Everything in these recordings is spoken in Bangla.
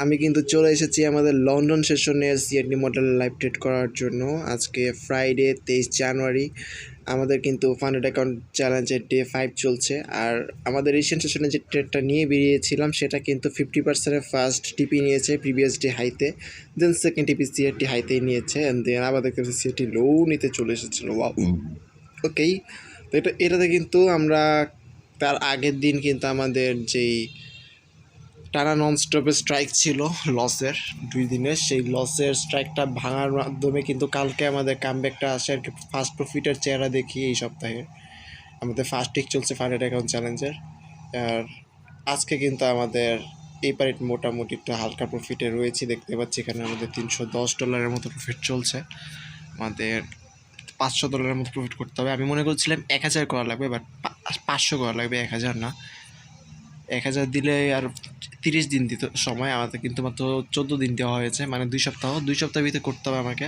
আমি কিন্তু চলে এসেছি আমাদের লন্ডন সেশনের সিএডি মডেল লাইভ ট্রেড করার জন্য। আজকে ফ্রাইডে 23 জানুয়ারি। আমাদের কিন্তু ফান্ডেড অ্যাকাউন্ট চ্যালেঞ্জের ডে 5 চলছে। আর আমাদের রিসেন্ট সেশনে যে ট্রেডটা নিয়ে বেরিয়েছিলাম সেটা কিন্তু 50%-এর ফার্স্ট টিপি নিয়েছে প্রিভিয়াস ডে হাইতে, দেন সেকেন্ড টিপি সিএডটি হাইতেই নিয়েছে, অ্যান্ড দেন আমাদের কাছে সিএডটি লো নিতে চলে এসেছিলো। ওকেই, তো এটাতে কিন্তু আমরা তার আগের দিন কিন্তু আমাদের যেই টানা নন স্টপের স্ট্রাইক ছিল লসের 2 দিনের, সেই লসের স্ট্রাইকটা ভাঙার মাধ্যমে কিন্তু কালকে আমাদের কামব্যাকটা আসে আর কি। ফার্স্ট প্রফিটের চেহারা দেখি এই সপ্তাহে আমাদের ফার্স্ট টিক চলছে ফান্ডেড অ্যাকাউন্ট চ্যালেঞ্জের। আর আজকে কিন্তু আমাদের এই পারে মোটামুটি একটু হালকা প্রফিটে রয়েছে, দেখতে পাচ্ছি এখানে আমাদের $310 মতো প্রফিট চলছে। আমাদের $500 মতো প্রফিট করতে হবে। আমি মনে করছিলাম 1000 করা লাগবে, বাট 500 করা লাগবে, 1000 না। 1000 দিলে আর 30 দিন দিতে সময়, আমাদের কিন্তু মাত্র 14 দিন দেওয়া হয়েছে, মানে 2 সপ্তাহ ভিতরে করতে হবে আমাকে।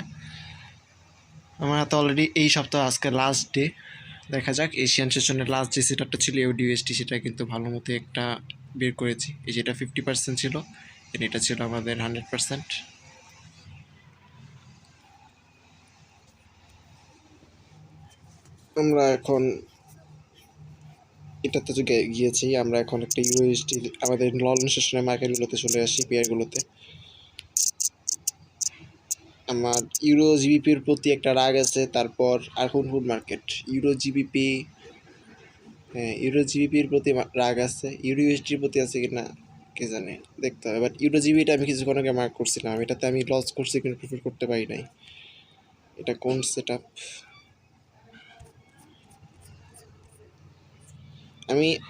আমার হাতে অলরেডি এই সপ্তাহ আজকে লাস্ট ডে। দেখা যাক, এশিয়ান সেশনের লাস্ট যে সেটআপটা ছিল ইউডিএসটি, সেটা কিন্তু ভালো মতো একটা বের করেছি। এই যেটা 50% ছিল, এটা ছিল আমাদের 100%। আমরা এখন এটাতে তো গিয়েছি, আমরা এখন একটা ইউএসডি আমাদের লন্ডন সেশনের মার্কেটগুলোতে চলে আসি, পেয়ারগুলোতে। আমার ইউরো জিবিপির প্রতি একটা রাগ আছে। তারপর আর কোন মার্কেট, ইউরো জিবিপি, হ্যাঁ ইউরো জিবিপির প্রতি রাগ আছে। ইউরো ইউএসডির প্রতি আছে কি না কে জানে, দেখতে হবে। বাট ইউরো জিবিটা আমি কিছুক্ষণ আগে মার্ক করছিলাম, এটাতে আমি লস করছি কিন্তু প্রফিট করতে পারি নাই। এটা কোন সেট আপ?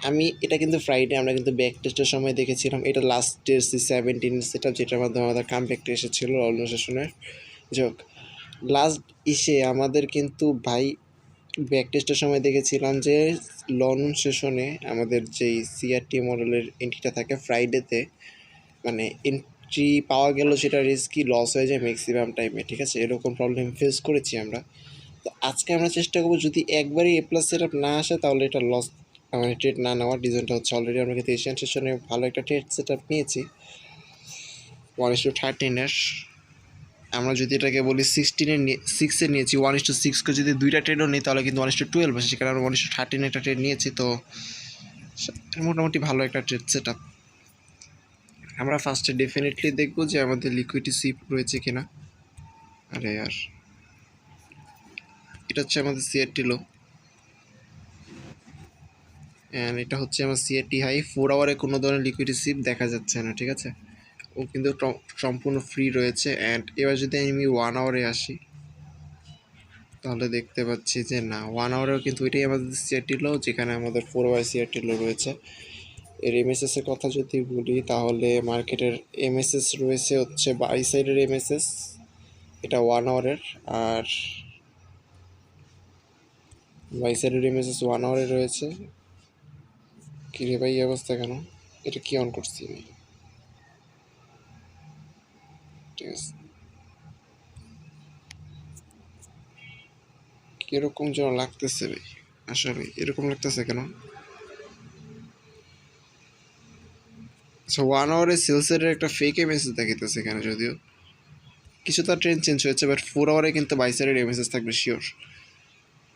আমি এটা কিন্তু ফ্রাইডে আমরা কিন্তু ব্যাক টেস্টের সময় দেখেছিলাম। এটা লাস্টের 17 সেট আপ, যেটার মাধ্যমে আমাদের কাম ব্যাকটা এসেছিল লন্ডন সেশনের। যাক, লাস্ট ইসে আমাদের কিন্তু ভাই ব্যাক টেস্টের সময় দেখেছিলাম যে লন্ডন সেশনে আমাদের যেই সিআরটি মডেলের এন্ট্রিটা থাকে ফ্রাইডেতে, মানে এন্ট্রি পাওয়া গেল সেটা রিস্কি, লস হয়ে যায় ম্যাক্সিমাম টাইমে, ঠিক আছে। এরকম প্রবলেম ফেস করেছি আমরা। তো আজকে আমরা চেষ্টা করবো যদি একবারই এ প্লাস সেট আপ না আসে তাহলে এটা লস, মানে ট্রেড না নেওয়ার। রিজনটা হচ্ছে অলরেডি আমরা কিন্তু এশিয়ান সেশনে ভালো একটা ট্রেড সেট আপ নিয়েছি 1:13-এর। আমরা যদি এটাকে বলি 6-এ নিয়েছি, 1:6কে যদি দুইটা ট্রেডও নিই তাহলে কিন্তু 1:12 আসে, সেখানে আমরা 1:13 একটা ট্রেড নিয়েছি। তো মোটামুটি ভালো একটা ট্রেড সেট আপ। আমরা ফার্স্টে ডেফিনেটলি দেখবো যে আমাদের লিকুইডিটি সিপ রয়েছে কিনা। আরে আর এটা হচ্ছে আমাদের সিআরটি লো, অ্যান্ড এটা হচ্ছে আমার সিআরটি হাই। 4 আওয়ারে কোনো ধরনের লিকুইডিটি সিপ দেখা যাচ্ছে না, ঠিক আছে। ও কিন্তু সম্পূর্ণ ফ্রি রয়েছে। অ্যান্ড এবার যদি আমি 1 আওয়ারে আসি তাহলে দেখতে পাচ্ছি যে না, 1 আওয়ারেও কিন্তু এটাই আমাদের সিআরটি লো, যেখানে আমাদের 4 আওয়ার সিআরটি লো রয়েছে। এর এমএসএস এর কথা যদি বলি তাহলে মার্কেটের এমএসএস রয়েছে হচ্ছে বাই সাইডের এমএসএস, এটা 1 আওয়ারের। আর বাই সাইডের এমএসএস 1 আওয়ারে রয়েছে। কী রে ভাই, এই অবস্থা কেন? এটা কি অন করছি আমি? ঠিক আছে, কিরকম যেন লাগতেছে ভাই, আসলে এরকম লাগতেছে কেন? আচ্ছা, 1 আওয়ারে সেলসের একটা ফেক এমএসএস দেখাইতেছে এখানে, যদিও কিছু তার ট্রেন্ড চেঞ্জ হয়েছে, বাট 4 আওয়ারে কিন্তু বাই সাইডের এমএসএস থাকবে শিওর।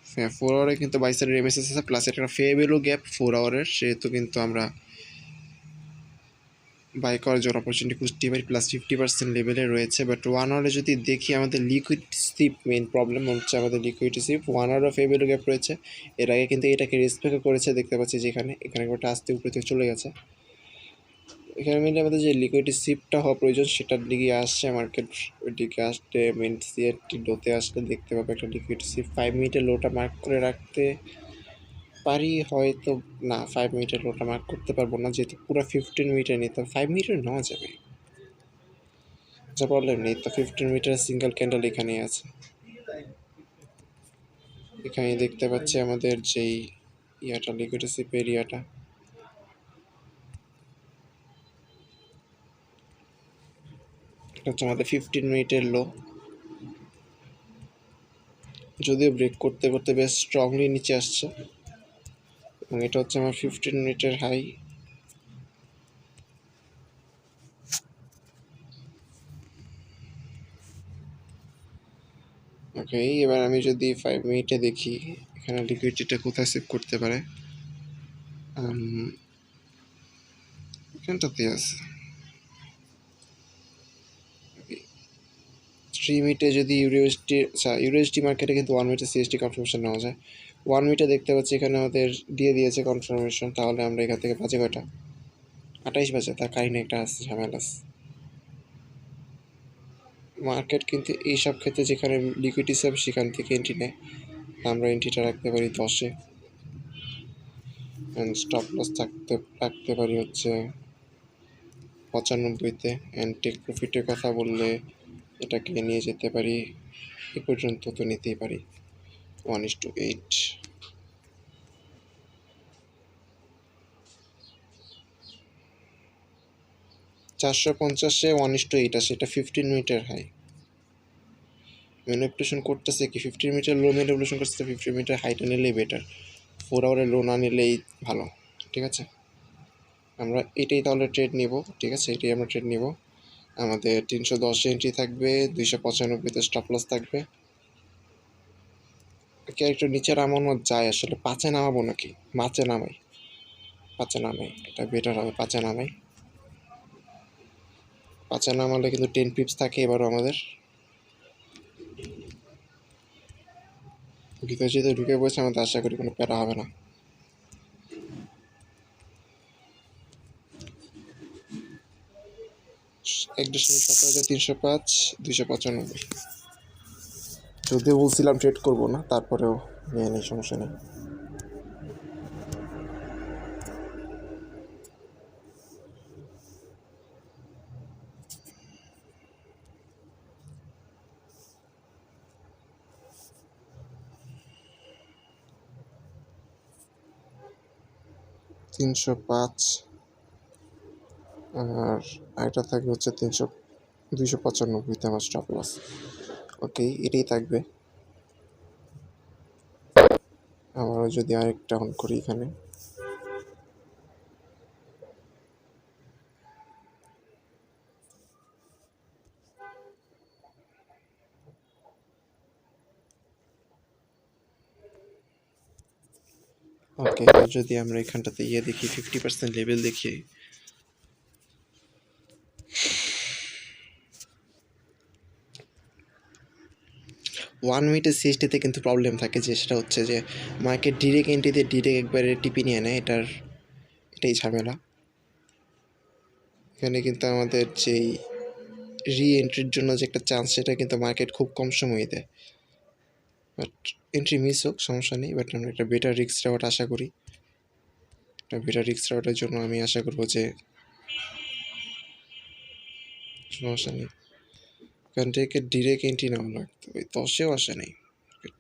হ্যাঁ, 4 আওয়ারে কিন্তু বাই সাইডের এমএসএস আছে, প্লাস এটা ফে ভ্যালু গ্যাপ 4 আওয়ারের, সেহেতু কিন্তু আমরা বাই করার জন্য অপরচুনিটি খুঁজতে পারি। প্লাস 50% লেভেলে রয়েছে। বাট 1 আওয়ারে যদি দেখি আমাদের লিকুইড সিপ মেইন প্রবলেম হচ্ছে, আমাদের লিকুইড সিপ 1 আওয়ারে ফে ভ্যালু গ্যাপ রয়েছে। এর আগে কিন্তু এটাকে রেসপেক্ট করেছে, দেখতে পাচ্ছি যেখানে এখানে ওটা আস্তে উপরে থেকে চলে গেছে। এখানে মিলে আমাদের যে লিকুইডিটি সিপটা হওয়া প্রয়োজন সেটার দিকে আসছে মার্কেট, ওই দিকে আসতে মেন সিআরটি লোতে আসলে দেখতে পাবে একটা লিকুইডিটি সিপ। 5 মিনিটের লোটা মার্ক করে রাখতে পারি হয়তো, না 5 মিনিটের লোটা মার্ক করতে পারবো না, যেহেতু পুরো 15 মিনিটে নিতে 5 মিনিটের নেওয়া যাবে, যা প্রবলেম নেই। তো 15 মিনিটের সিঙ্গেল ক্যান্ডেল এখানেই আছে। এখানে দেখতে পাচ্ছি আমাদের যেই ইয়াটা লিকুইডিটি সিপ এরিয়াটা, এটা হচ্ছে আমাদের 15 মিনিটের লো, যদিও ব্রেক করতে করতে বেশ স্ট্রংলি নিচে আসছে। এবং এটা হচ্ছে আমার 15 মিনিটের হাই। ওকে, এবার আমি যদি 5 মিনিটে দেখি এখানে লিকুইডিটিটা কোথায় সেভ করতে পারে। এখানটাতে আছে। 3 মিনিটে যদি ইউএসডি, আচ্ছা ইউএসডি মার্কেটে কিন্তু 1 মিনিটে সিএসডি কনফার্মেশন নেওয়া যায়। 1 মিনিটে দেখতে পাচ্ছি এখানে আমাদের দিয়ে দিয়েছে কনফার্মেশন। তাহলে আমরা এখান থেকে বাজে কয়টা, 28 বাজে, তার কাহিনী একটা আছে, ঝামেলা আছে। মার্কেট কিন্তু এইসব ক্ষেত্রে যেখানে লিকুইডিটি হবে সেখান থেকে এন্ট্রি নেয়। আমরা এন্ট্রিটা রাখতে পারি 10-এ, অ্যান্ড স্টপ লস রাখতে পারি হচ্ছে 95-তে, অ্যান্ড টেক প্রফিটের কথা বললে এটাকে নিয়ে যেতে পারি এ পর্যন্ত, তো নিতেই পারি 1:8। 450-এ 1:8 আসে, এটা 15 মিনিটের হাই। ম্যানিপুলেশন করতেছে কি 15 মিনিটের লো ম্যানিপুলেশন করতেছে, 15 মিনিটের হাইটা নিলেই বেটার, 4 আওয়ারের লো না নিলেই ভালো। ঠিক আছে, আমরা এটাই তাহলে ট্রেড নিব। ঠিক আছে, এটাই আমরা ট্রেড নিব। আমাদের 310 এন্ট্রি থাকবে, 295-তে স্টপ লস থাকবে। একটু নিচে নামানো যায় আসলে, 5-এ নামাবো নাকি, 5-এ নামাই, 5-এ নামাই, এটা বেটার হবে। 5-এ নামাই, 5-এ নামালে কিন্তু 10 পিপস থাকে এবারও আমাদের। ভিতরে যেহেতু ঢুকে পড়েছে, আমাদের আশা করি কোনো প্যারা হবে না। এক 17,305, 295। যদিও বলছিলাম ট্রেড করবো না, তারপরেও নিয়ে নেই, সমস্যা নেই। $305, আর এটা থাকবে হচ্ছে 295-তে আমার স্টপ লস। ওকে, এটাই থাকবে। আবারও যদি আরেকটা অন করি এখানে, ওকে, এবার যদি আমরা এখানটাতে দেখি 50% লেভেল দেখি, ওয়ান মিনিটে সিএসটিতে কিন্তু প্রবলেম থাকে, যে সেটা হচ্ছে যে মার্কেট ডিরেক্ট এন্ট্রিতে ডিরেক্ট একবারে টিপি নিয়ে নেয়, এটাই ঝামেলা। এখানে কিন্তু আমাদের যেই রি এন্ট্রির জন্য যে একটা চান্স, সেটা কিন্তু মার্কেট খুব কম সময়ে দেয়। বাট এন্ট্রি মিস হোক সমস্যা নেই, বাট আমরা একটা বেটার রিস্ক রেওয়ার্ড আশা করি। একটা বেটার রিস্ক রেওয়ার্ডের জন্য আমি আশা করবো যে সমস্যা নেই, এখান থেকে ডিরেক্ট এন্ট্রি নেওয়া লাগতো। ওই 10-এও আসে নেই মার্কেট।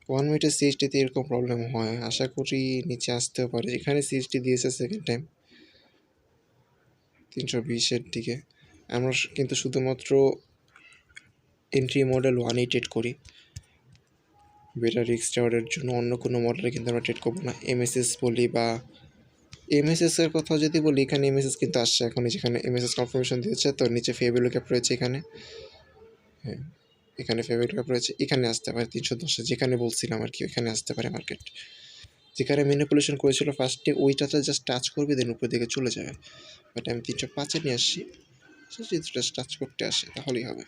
1 মিনিটে সিএসটিতে এরকম প্রবলেম হয়, আশা করি নিচে আসতেও পারে। এখানে সিএসটি দিয়েছে সেকেন্ড টাইম 320-এর দিকে। আমরা কিন্তু শুধুমাত্র এন্ট্রি মডেল 1-এই ট্রেড করি, বেটার রিস্ক রেওয়ার্ডের জন্য। অন্য কোনো মডেলে কিন্তু আমরা ট্রেড করবো না। এমএসএস বলি বা এমএসএসের কথা যদি বলি, এখানে এমএসএস কিন্তু আসছে এখন, যেখানে এমএসএস কনফার্মেশন দিয়েছে, তো নিচে ফেয়ার ভ্যালু ক্যাপ রয়েছে এখানে। হ্যাঁ, এখানে ফেয়ার ভ্যালু ক্যাপ রয়েছে, এখানে আসতে পারে 310-এ, যেখানে বলছিলাম আর কি, ওইখানে আসতে পারে মার্কেট। যেখানে ম্যানিপুলেশন করেছিল ফার্স্টে, ওইটাতে জাস্ট টাচ করবে, দেন উপর দিকে চলে যাবে। বাট আমি 305-এ নিয়ে আসছি, যদি জাস্ট টাচ করতে আসে তাহলেই হবে।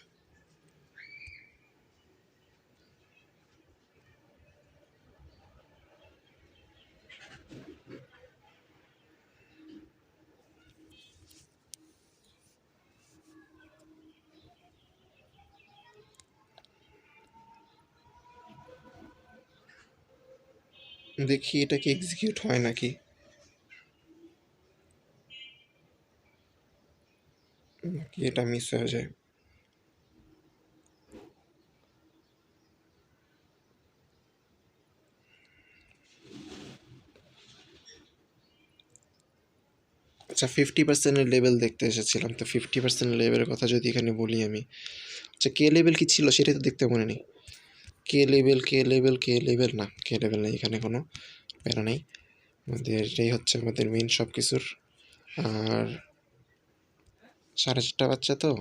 দেখি এটা কি এক্সিকিউট হয় নাকি, নাকি এটা মিস হয়ে যায়। আচ্ছা, 50%-এর লেভেল দেখতে এসেছিলাম, তো 50% লেভেলের কথা যদি এখানে বলি আমি, আচ্ছা কে লেভেল কি ছিল সেটাই তো দেখতে মনে নেই। কে লেভেল না, কে লেভেল নেই এখানে, কোনো প্যারা নেই। আমাদের এটাই হচ্ছে আমাদের মেন সব কিছুর। আর 4:30 বাচ্চা তো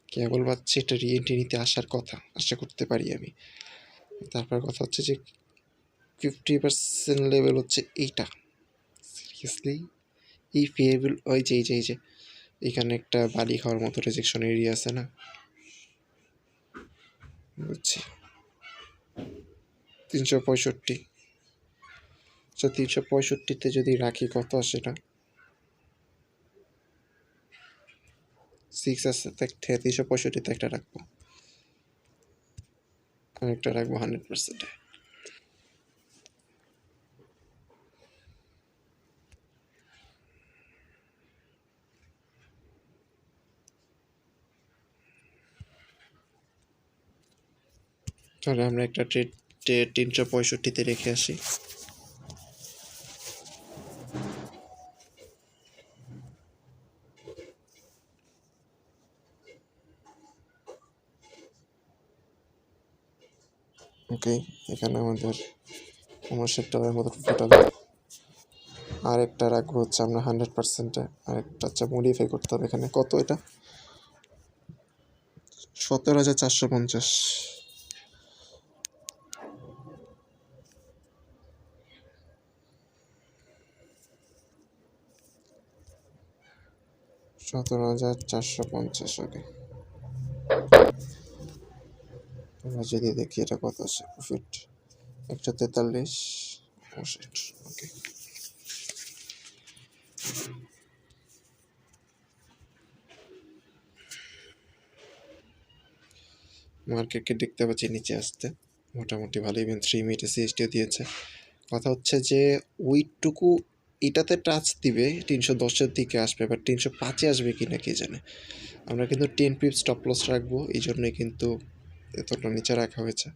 কেবল ভাবছি এটা রিএন্ট্রি নিতে আসার কথা, আশা করতে পারি আমি। তারপর কথা হচ্ছে যে 50% লেভেল হচ্ছে এইটা। সিরিয়াসলি এই ফেয়ারবিল, ওই যে এখানে একটা বালি খাওয়ার মতো রিজেকশন এরিয়া আছে না, বুঝছি। 365, আচ্ছা 365-তে যদি রাখি কত আসে না, 6 আছে, 365-তে একটা রাখবো, আর একটা রাখবো 100%-এ। তাহলে আমরা একটা ট্রেড 365-তে রেখে আসি। ওকে, এখানে আমাদের 59 মতো টোটাল। আর একটা রাখবো হচ্ছে আমরা 100%-এ, আর একটা হচ্ছে মডিফাই করতে হবে। এখানে কত এটা, 17,450। 17,450, ওকে। আমরা যদি দেখি এটা কত আছে প্রফিট, 143। ওকে, মার্কেটকে দেখতে পাচ্ছি নিচে আসতে মোটামুটি ভালো। ইভেন 3 মিনিটে সিএসটিও দিয়েছে। কথা হচ্ছে যে ওইটুকু এটাতে টাচ দিবে 310-এর দিকে আসবে, বাট 305-এ আসবে কি না কে জানে। আমরা কিন্তু 10 পিপ স্টপ লস রাখবো, এই জন্যই কিন্তু এতটা নিচে রাখা হয়েছে।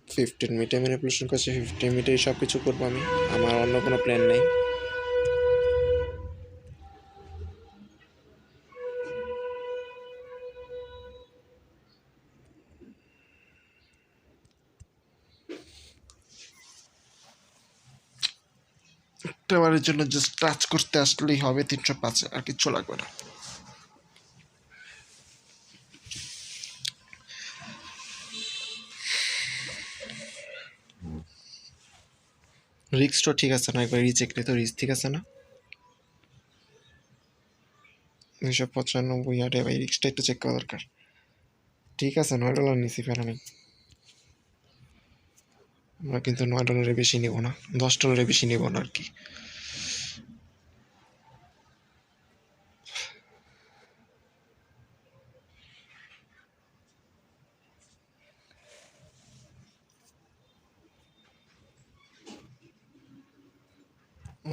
15 মিনিটে ম্যানিপুলেশন করছি, 15 মিনিটেই সব কিছু করবো আমি, আমার অন্য কোনো প্ল্যান নেই। একটা বারের জন্য জাস্ট টাচ করতে আসলেই হবে 305-এ, আর কিচ্ছু লাগবে না। রিস্কটা ঠিক আছে না, একবার রিচেক নিতে রিস্ক ঠিক আছে না। 295, আরে ভাই রিস্কটা একটু চেক করা দরকার। ঠিক আছে, $9 নিছি, ফেরা নেই। আমরা কিন্তু $9 বেশি নেব না, $10 বেশি নেব না আর কি।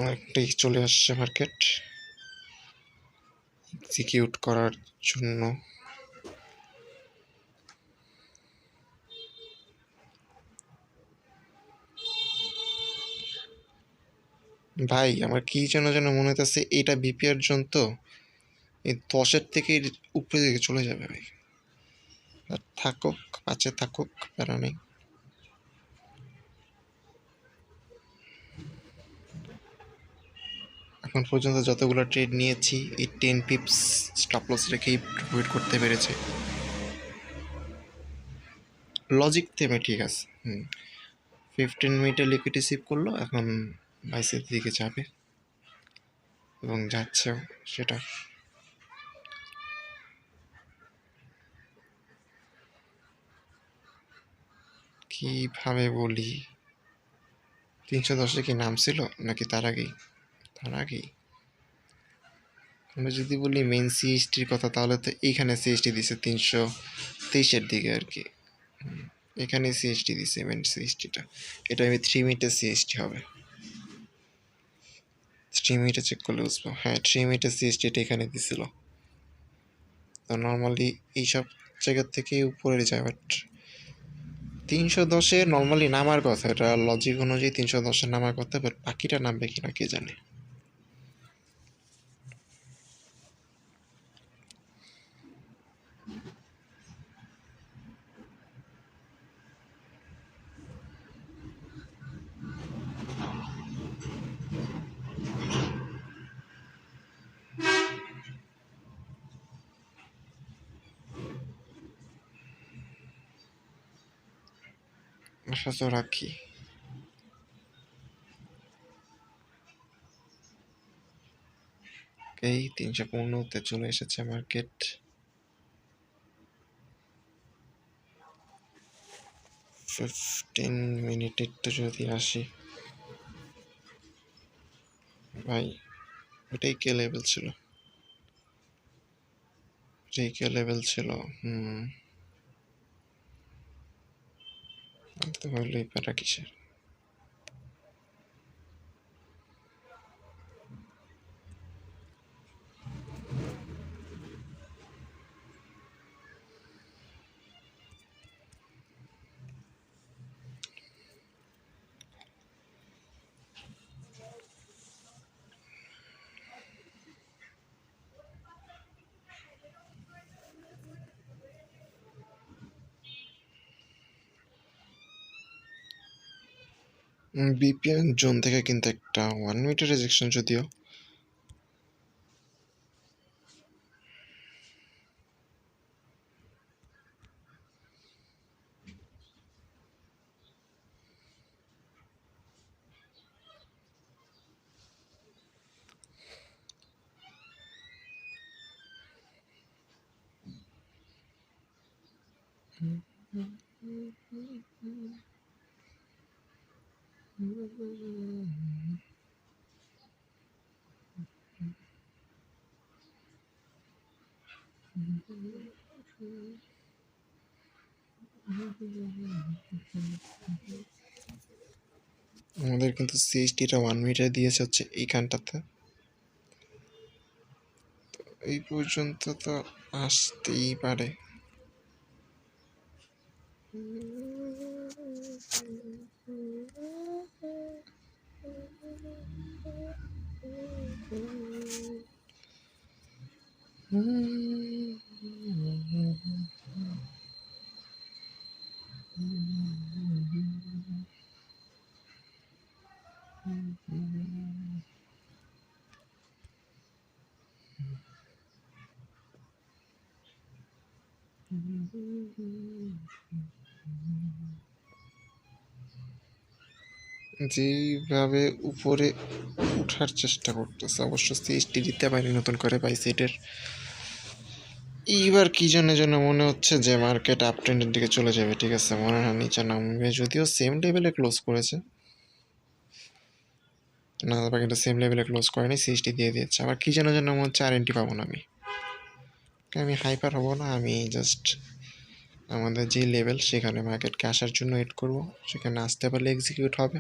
অনেকটাই চলে আসছে মার্কেট এক্সিকিউট করার জন্য। ভাই আমার কি যেন মনে হইতেছে এটা বিপিআর জন, তো এই 10-এর থেকে উপরে দিকে চলে যাবে ভাই। আর থাকুক, 5-এ থাকুক, প্যারা নেই। এখন পর্যন্ত যতগুলো ট্রেড নিয়েছি এই 10 পিপস স্টপ লস রেখেই প্রফিট করতে পেরেছে। লজিক থেমে ঠিক আছে। 15 মিনিটে লিকুইডিটি সিপ করলো, এখন বাইসের দিকে যাবে এবং যাচ্ছেও সেটা। কীভাবে বলি, 310-এ কি নামছিল নাকি তার আগেই? তার আগেই। আমরা যদি বলি মেন সিএসটির কথা, তাহলে তো এইখানে সিএসটি দিছে 323-এর দিকে আর কি। এখানে সিএসটি দিছে মেন সিএসটিটা। এটা আমি 3 মিনিটের সিএসটি হবে। 3 মিনিটে চেক করলে বুঝবো। হ্যাঁ, 3 মিনিটের সিএসটিটা এখানে দিছিল। তো নর্মালি এইসব জায়গার থেকে উপরে যায়, বাট 310-এ নর্মালি নামার কথা, এটা লজিক অনুযায়ী 310-এ নামার কথা, বাট বাকিটা নামবে কিনা কে জানে। আশা তো রাখি। এই 315-তে চলে এসেছে মার্কেট। 15 মিনিটের তো যদি আসি ভাই, ওটাই কে লেভেল ছিল, ওটাই কে লেভেল ছিল। তো হইলোই প্যারা কিসের। বিপিএন জোন থেকে কিন্তু একটা 1 মিনিটের রেজেকশন যদিও। আমাদের কিন্তু সিএসটিটা 1 মিনিটে দিয়েছে হচ্ছে এইখানটাতে। এই পর্যন্ত তো আসতেই পারে। যেইভাবে উপরে ওঠার চেষ্টা করতেছে, অবশ্য সিএসটি দিতে পারি নতুন করে বাইসেটের। এইবার কি জন্য মনে হচ্ছে যে মার্কেট আপ ট্রেন্ডের দিকে চলে যাবে। ঠিক আছে, মনে হয় নিচে নামবে, যদিও সেম লেভেলে ক্লোজ করেছে না, কিন্তু সেম লেভেলে ক্লোজ করেনি, সিএসটি দিয়ে দিয়েছে। আবার কি জন্য মনে হচ্ছে আরএনটি পাবো না আমি হাইপার হব না, আমি জাস্ট আমাদের যে লেভেল সেখানে মার্কেটকে আসার জন্য ওয়েট করবো। সেখানে আসতে পারলে এক্সিকিউট হবে,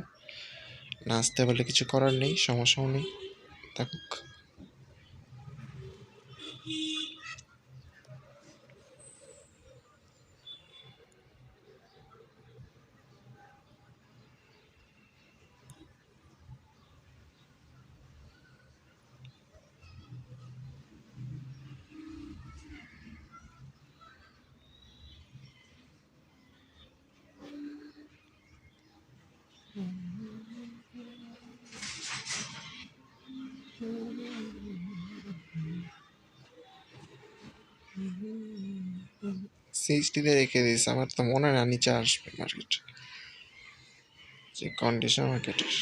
না আসতে পারলে কিছু করার নেই, সমস্যাও নেই, থাকুক। সিএসটিতে রেখে দিয়েছে, আমার তো মনে হয় না নিচে আসবে মার্কেট, যে কন্ডিশন মার্কেটের।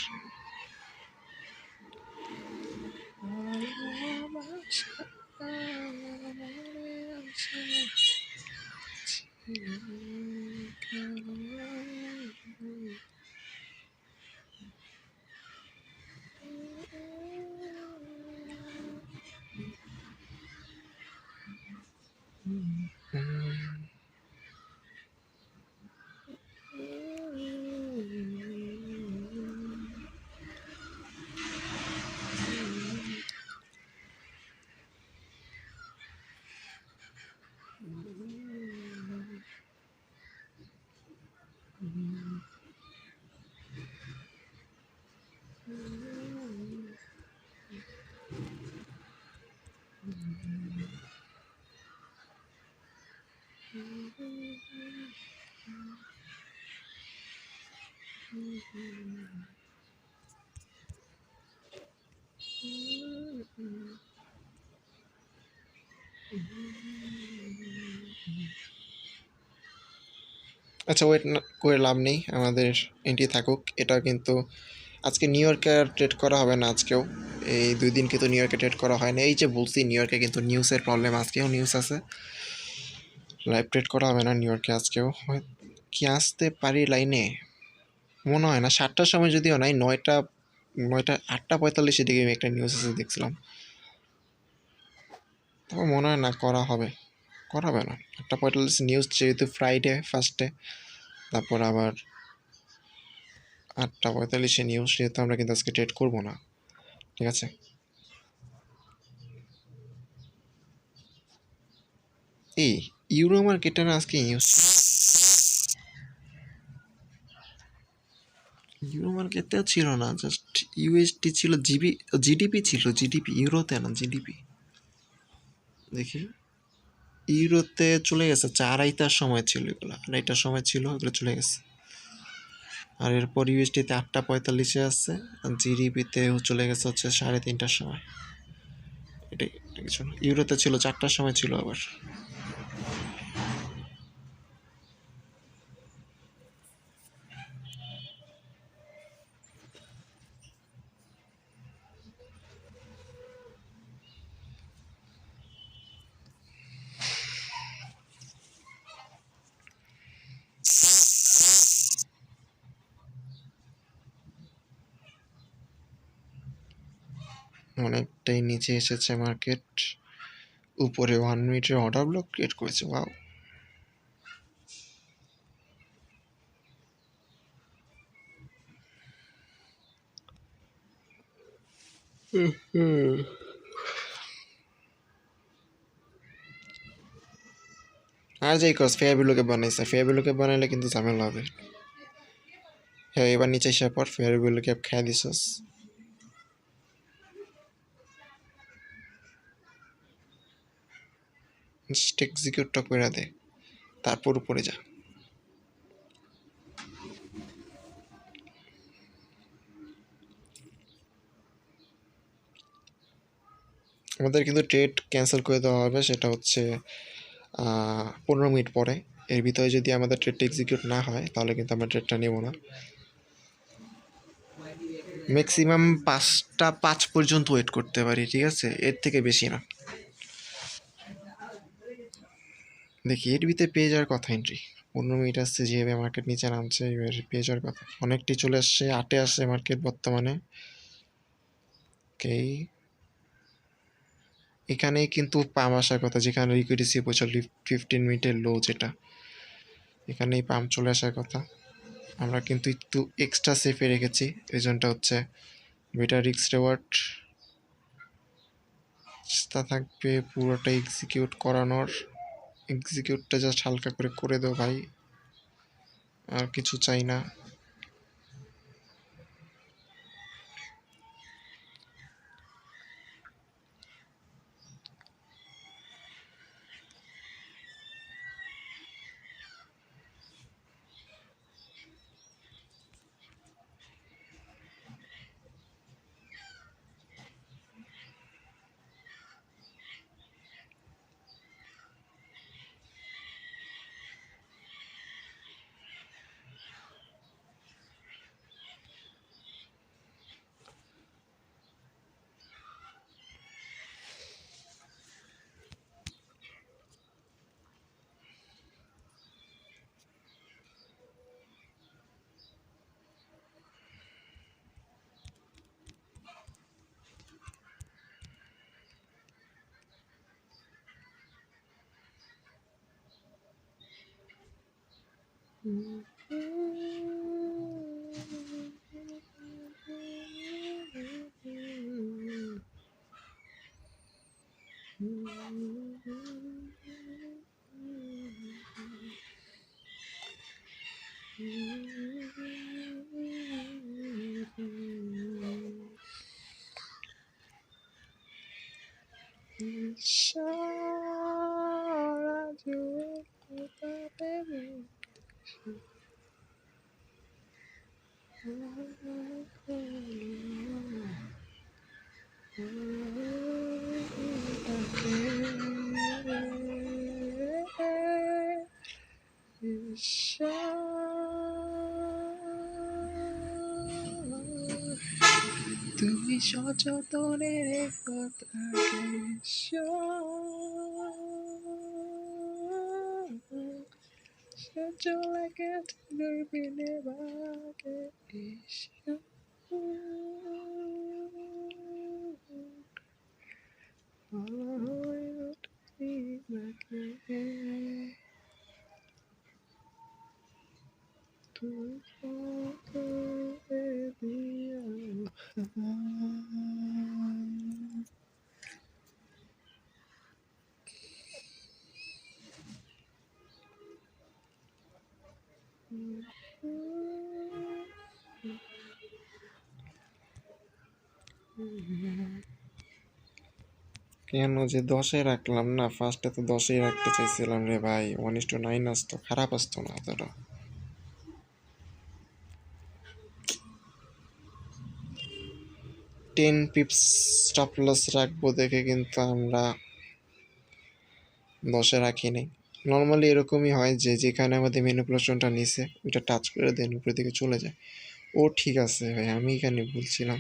আচ্ছা, ওয়েট করে লাভ নেই, আমাদের এন্ট্রি থাকুক। এটা কিন্তু আজকে নিউ ইয়র্কে আর ট্রেড করা হবে না আজকেও। এই 2 দিন কিন্তু নিউ ইয়র্কে ট্রেড করা হয় না। এই যে বলছি নিউ ইয়র্কে কিন্তু নিউজের প্রবলেম, আজকেও নিউজ আছে। লাইভ ট্রেড করা হবে না নিউ ইয়র্কে আজকেও। কি আসতে পারি লাইনে? মনে হয় না। 7টার সময় যদিও নাই, 8টা 45 দিকে আমি একটা নিউজ আছে দেখছিলাম। তবে মনে হয় না করা হবে, করাবে না। 8টা 45 নিউজ, যেহেতু ফ্রাইডে ফার্স্টে, তারপর আবার 8টা 45 নিউজ, যেহেতু আমরা কিন্তু আজকে ট্রেড করবো না। ঠিক আছে, এই ইউরো মার্কেটের আজকে নিউজ, ইউরো মার্কেটেও ছিল না, জাস্ট ইউএসডি ছিল, জিডিপি ছিল, জিডিপি ইউরোতে না, জিডিপি। দেখি, ইউরোতে চলে গেছে 4:30টার সময় ছিল, এগুলো 2:30টার সময় ছিল, এগুলো চলে গেছে। আর এরপর ইউএসডিতে 8টা 45 আছে, আর জিডিপিতেও চলে গেছে হচ্ছে 3:30টার সময়। এটাই কিছু না। ইউরোতে ছিল 4টার সময় ছিল আবার। অনেকটাই নিচে এসেছে মার্কেট, উপরে 1 মিনিটের অর্ডার ব্লক ক্রিয়েট করেছে। ওয়াও, আর যাই কস ফেয়ার ভ্যালুকে বানাইছে, ফেয়ার ভ্যালুকে বানাইলে কিন্তু ঝামেলা হবে। হ্যাঁ, এবার নিচে আসার পর ফেয়ার ভ্যালুকে খাই দিছস। জাস্ট এক্সিকিউটটা করে দে, তারপর উপরে যা। আমাদের কিন্তু ট্রেড ক্যান্সেল করে দেওয়া হবে, সেটা হচ্ছে 15 মিনিট পরে। এর ভিতরে যদি আমাদের ট্রেডটা এক্সিকিউট না হয়, তাহলে কিন্তু আমরা ট্রেডটা নেব না। ম্যাক্সিমাম 5টা 5 পর্যন্ত ওয়েট করতে পারি, ঠিক আছে, এর থেকে বেশি না। দেখি, এর ভিতরে পেয়ে যাওয়ার কথা এন্ট্রি। 15 মিনিট আসছে, যেভাবে মার্কেট নিচে নামছে, এবার পেয়ে যাওয়ার কথা। অনেকটাই চলে আসছে, 8-এ আসছে মার্কেট বর্তমানে। ওকে, এখানেই কিন্তু পাম আসার কথা, যেখানে লিকুইডিটি পৌঁছাল 15 মিনিটের লো, যেটা এখানেই পাম চলে আসার কথা। আমরা কিন্তু একটু এক্সট্রা সেফে রেখেছি, রিজনটা হচ্ছে বেটার রিস্ক রেওয়ার্ড চেষ্টা থাকবে পুরোটা এক্সিকিউট করানোর। এক্সিকিউটটা জাস্ট হালকা করে দাও ভাই, আর কিছু চাই না। তুমি সচেতনে রেখো তাকে সে চলে গেছে দূরবীনে বাগে এসে কেন যে 10-এ রাখলাম না, ফার্স্টে তো 10-এই রাখতে চাইছিলাম রে ভাই। 1:9 আসতো, খারাপ আসতো না এতটা। 10 পিপস স্টপ লস রাখবো দেখে কিন্তু আমরা 10-এ রাখিনি। নর্মালি এরকমই হয় যে যেখানে আমাদের ম্যানিপুলেশনটা নিছে ওইটা টাচ করে দেন উপরের দিকে চলে যায়। ও ঠিক আছে ভাই, আমি এখানে ভুলছিলাম।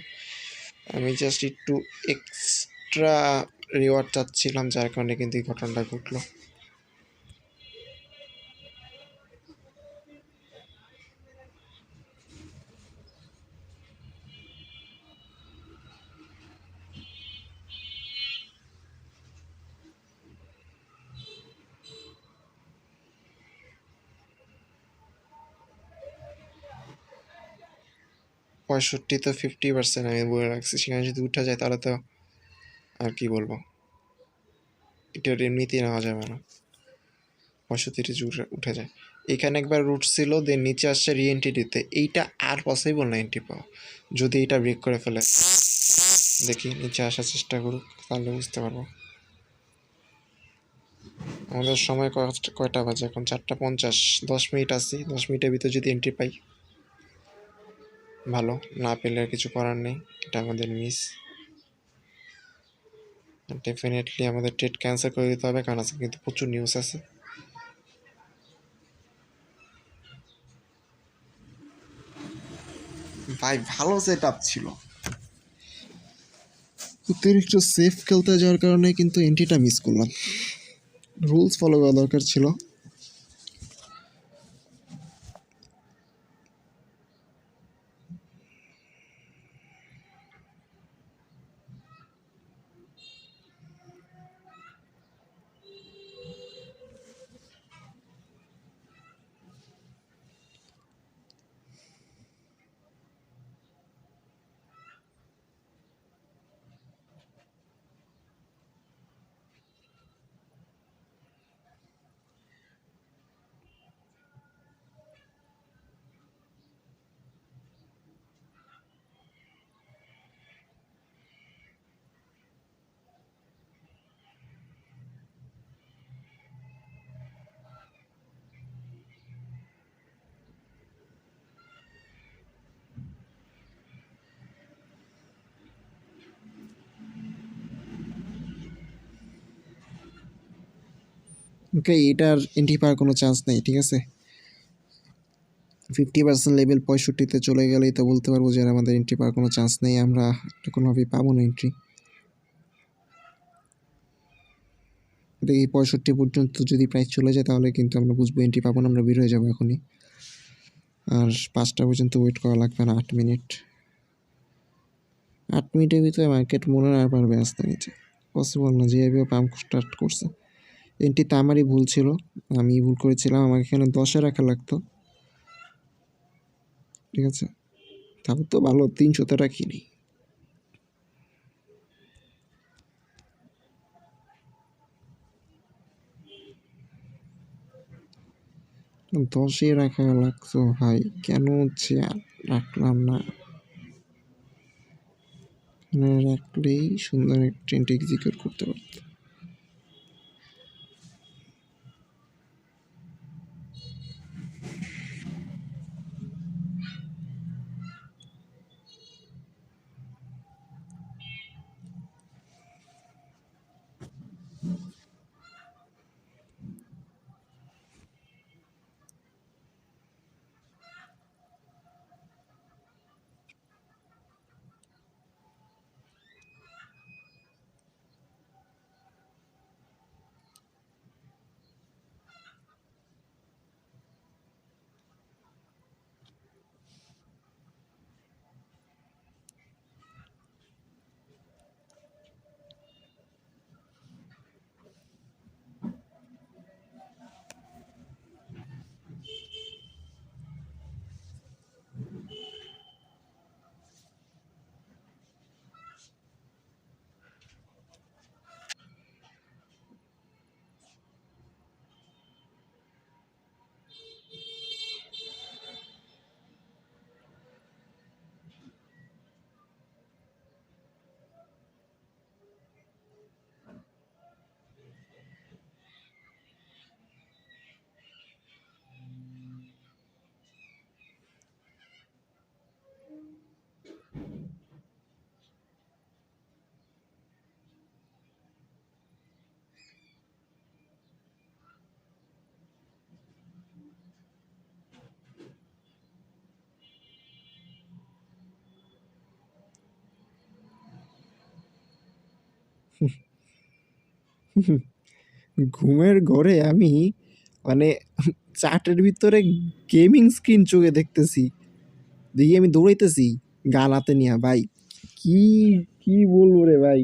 আমি জাস্ট একটু এক্সট্রা রিওয়ার্ড চাচ্ছিলাম, যার কারণে কিন্তু এই ঘটনাটা ঘটলো। পঁয়ষট্টি তো 50% আমি বলে রাখছি, সেখানে যদি উঠা যায় তাহলে তো আর কি বলবো, এটা এমনিতেই নেওয়া যাবে না। 65 উঠে যায়। এখানে একবার রুট ছিল, দেন নিচে আসছে রিএন্ট্রি দিতে। এইটা আর পসিবল না এন্ট্রি পাওয়া, যদি এটা ব্রেক করে ফেলে। দেখি নিচে আসার চেষ্টা করুক, তাহলে বুঝতে পারবো। আমাদের সময় কয়টা বাজে এখন? 4:50। 10 মিনিট আসি, 10 মিনিটের ভিতরে যদি এন্ট্রি পাই ভালো, না পেলে আর কিছু করার নেই, এটা আমাদের মিস। ডেফিনেটলি আমাদের ট্রেড ক্যান্সেল করে দিতে হবে, কারণ আজকে কিন্তু প্রচুর নিউজ আছে। ভাই ভালো সেট আপ ছিল, অতিরিক্ত সেফ খেলতে যাওয়ার কারণে কিন্তু এন্ট্রিটা মিস করলাম। রুলস ফলো করা দরকার ছিল। ওকে, এটার এন্ট্রি পাওয়ার কোনো চান্স নেই, ঠিক আছে। 50% লেভেল 65-তে চলে গেলেই তো বলতে পারবো যে আমাদের এন্ট্রি পাওয়ার কোনো চান্স নেই, আমরা কোনোভাবেই পাবো না এন্ট্রি। এই 65 পর্যন্ত যদি প্রাইস চলে যায় তাহলে কিন্তু আমরা বুঝবো এন্ট্রি পাবো না, আমরা বের হয়ে যাবো এখনই। আর 5টা পর্যন্ত ওয়েট করা লাগবে না, 8 মিনিট। 8 মিনিটের ভিতরে মার্কেট মনে আর পারবে আসতে নিচে, পসিবল না। যেভাবে পাম্প স্টার্ট করছে, এন্ট্রিতে আমারই ভুল ছিল, আমি ভুল করেছিলাম। আমাকে এখানে 10-এ রাখা লাগতো, ঠিক আছে। তাহলে তো ভালো 300-তে রাখিনি। দশে রাখা লাগতো ভাই, কেন হচ্ছে রাখলাম না। রাখলেই সুন্দর একটা ট্রেন্ড এক্সিকিউট করতে পারতো। ঘুমের ঘরে আমি মানে চার্টের ভিতরে গেমিং স্ক্রিন চোখে দেখতেছি, দেখি আমি দৌড়াইতেছি গান হাতে নিয়ে ভাই। কি কি বলবো রে ভাই।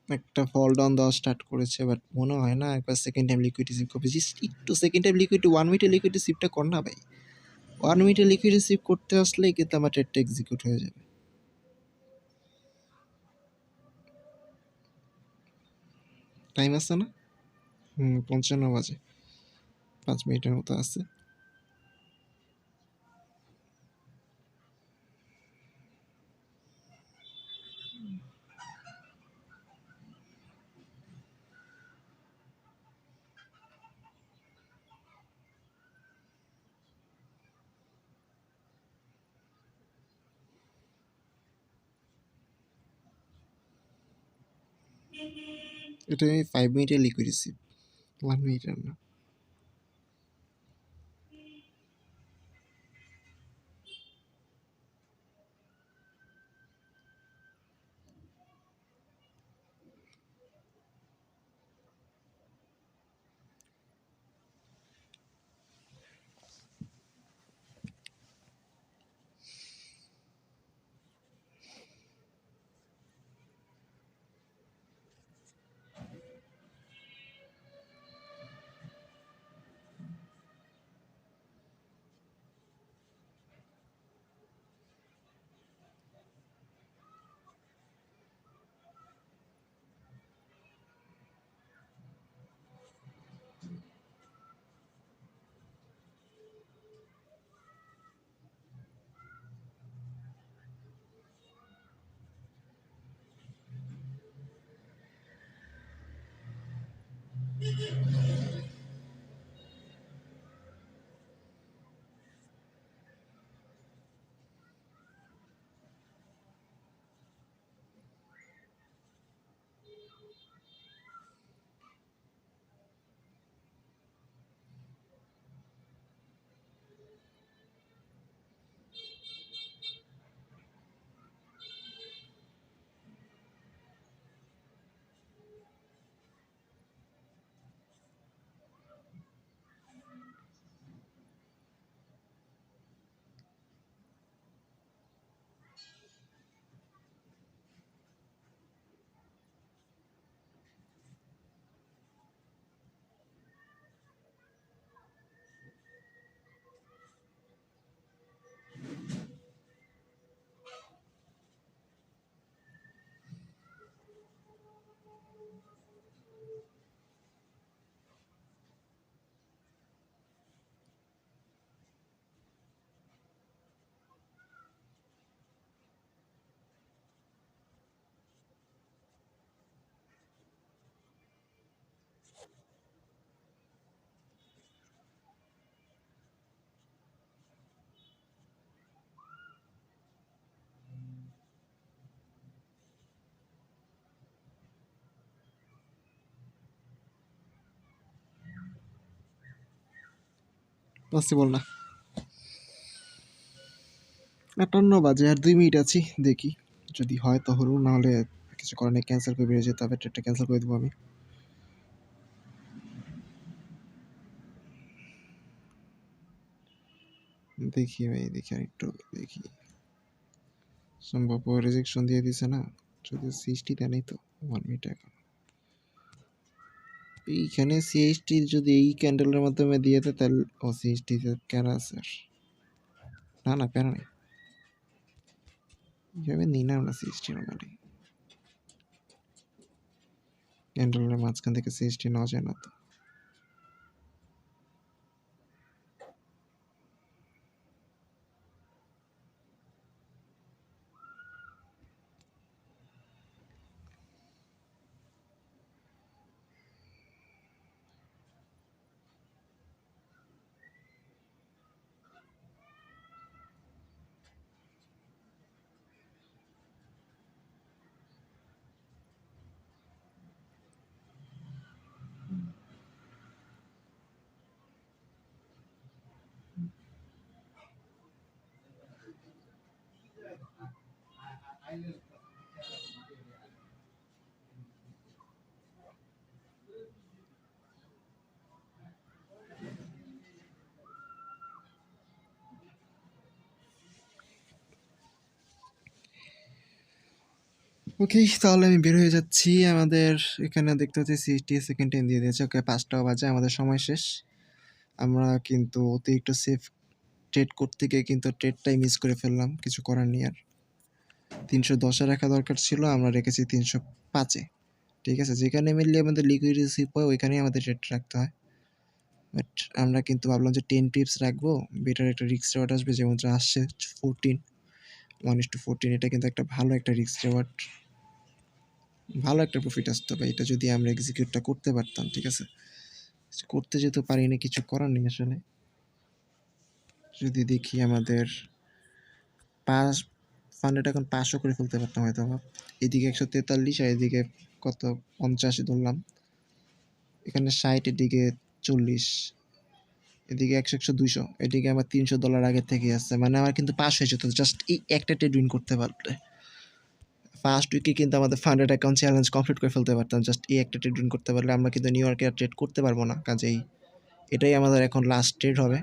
একটা ফল ডাউন দেওয়া স্টার্ট করেছে, বাট মনে হয় না একবার সেকেন্ড টাইম লিকুইড রিসিভ করবে। জাস্ট একটু সেকেন্ড টাইম লিকুইড 1 মিনিটে লিকুইড রিসিভটা কর না ভাই। 1 মিনিটে লিকুইড রিসিভ করতে আসলেই কিন্তু আমার ট্রেডটা এক্সিকিউট হয়ে যাবে। টাইম আছে না? 55 বাজে, 5 মিনিটের মতো আছে। এটা আমি 5 মিনিটে লিকুইড রিসিভ, 1 মিনিটের না। পসিবল না। 58 বাজে, আর 2 মিনিট আছি, দেখি যদি হয় তো হলো, নাহলে কিছু করার নেই, ক্যান্সেল করে বেরিয়ে যেতে হবে, ট্রেডটা ক্যান্সেল করে দেবো আমি। দেখি ভাই, দেখি আর একটু দেখি, সম্ভব রিজেকশন দিয়ে দিছে না, যদি সিএসটি দেয় নাই তো 1 মিনিট এখন। এইখানে সিএসটি যদি এই ক্যান্ডেলের মাধ্যমে দিয়ে দেয় তাহলে, ও সিএসটি কেন স্যার, না না প্যারা নেই, এইভাবে নিলাম না সিএসটি নর্মালি, ক্যান্ডেলের মাঝখান থেকে সিএসটি নেওয়া যায় না তো। ওকে, তাহলে আমি বের হয়ে যাচ্ছি। আমাদের এখানে দেখতে হচ্ছে 60 সেকেন্ড টাইম দিয়ে দিয়েছে। ওকে, ৫টাও বাজে, আমাদের সময় শেষ। আমরা কিন্তু অতিরিক্ত সেফ ট্রেড করতে গিয়ে কিন্তু ট্রেডটাই মিস করে ফেললাম, কিছু করার নেই আর। ৩১০-এ রাখা দরকার ছিল, আমরা রেখেছি ৩০৫-এ। ঠিক আছে, যেখানে মেনলি আমাদের লিকুইডিটি হয় ওইখানেই আমাদের ট্রেড রাখতে হয়। বাট আমরা কিন্তু ভাবলাম যে 10 পিপস রাখবো, বেটার একটা রিস্ক রেওয়ার্ড আসবে, যেমন আসছে 14, 1:14। এটা কিন্তু একটা ভালো একটা রিস্ক রেওয়ার্ড, ভালো একটা প্রফিট আসতো ভাই, এটা যদি আমরা এক্সিকিউটটা করতে পারতাম। ঠিক আছে, করতে যেতে পারি না, কিছু করার নেই আসলে। যদি দেখি আমাদের পাঁচ ফান্ডেড এখন 500 করে ফেলতে পারতাম হয়তো। এদিকে 143 আর এদিকে কত 50 ধরলাম, এখানে 60, এদিকে 40, এদিকে 100, 200, এদিকে আমার $300 আগের থেকে আসছে, মানে আমার কিন্তু পাস হয়ে যেত জাস্ট এই একটা ট্রেড উইন করতে পারলে। ফার্স্ট উইকে কিন্তু আমাদের ফান্ডেড অ্যাকাউন্ট চ্যালেঞ্জ কমপ্লিট করে ফেলতে পারতাম জাস্ট এই একটা ট্রেড উইন করতে পারলে। আমরা কিন্তু নিউ ইয়র্কে আর ট্রেড করতে পারবো না, কাজেই এটাই আমাদের এখন লাস্ট ট্রেড হবে।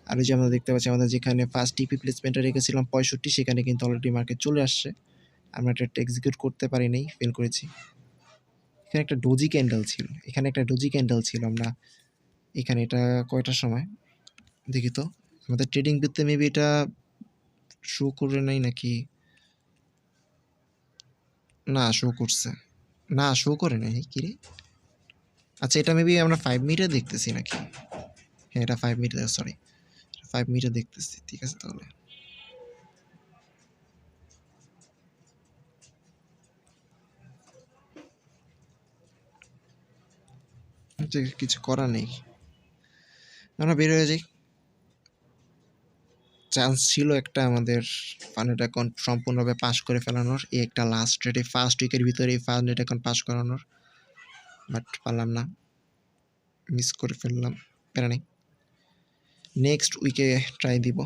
আর এই যে আমরা দেখতে পাচ্ছি আমাদের যেখানে ফার্স্ট টিপি প্লেসমেন্টে রেখেছিলাম 65, সেখানে কিন্তু অলরেডি মার্কেট চলে আসছে। আমরা ট্রেডটা এক্সিকিউট করতে পারি নাই, ফেল করেছি। এখানে একটা ডোজি ক্যান্ডেল ছিল, এখানে একটা ডোজি ক্যান্ডেল ছিল। আমরা এখানে এটা কয়টার সময় দেখি তো, আমাদের ট্রেডিং ভিত্তিতে মেবি এটা শো করে নাই নাকি, না শো করছে, না শো করে নাই কি রে। আচ্ছা, এটা মেবি আমরা 5 মিনিটে দেখতেছি নাকি, হ্যাঁ এটা 5 মিনিটে, সরি 5 মিনিটে দেখতেছি। ঠিক আছে, তাহলে কিছু করার নেই, আমরা বের হয়ে যাই। চান্স ছিল একটা আমাদের ফান্ড অ্যাকাউন্ট সম্পূর্ণভাবে পাস করে ফেলানোর, এই একটা লাস্ট ট্রেডে ফার্স্ট উইকের ভিতরে এই ফান্ড অ্যাকাউন্ট পাস করানোর, বাট পারলাম না, মিস করে ফেললাম। প্যারা নেই, নেক্সট উইকে ট্রাই দিব।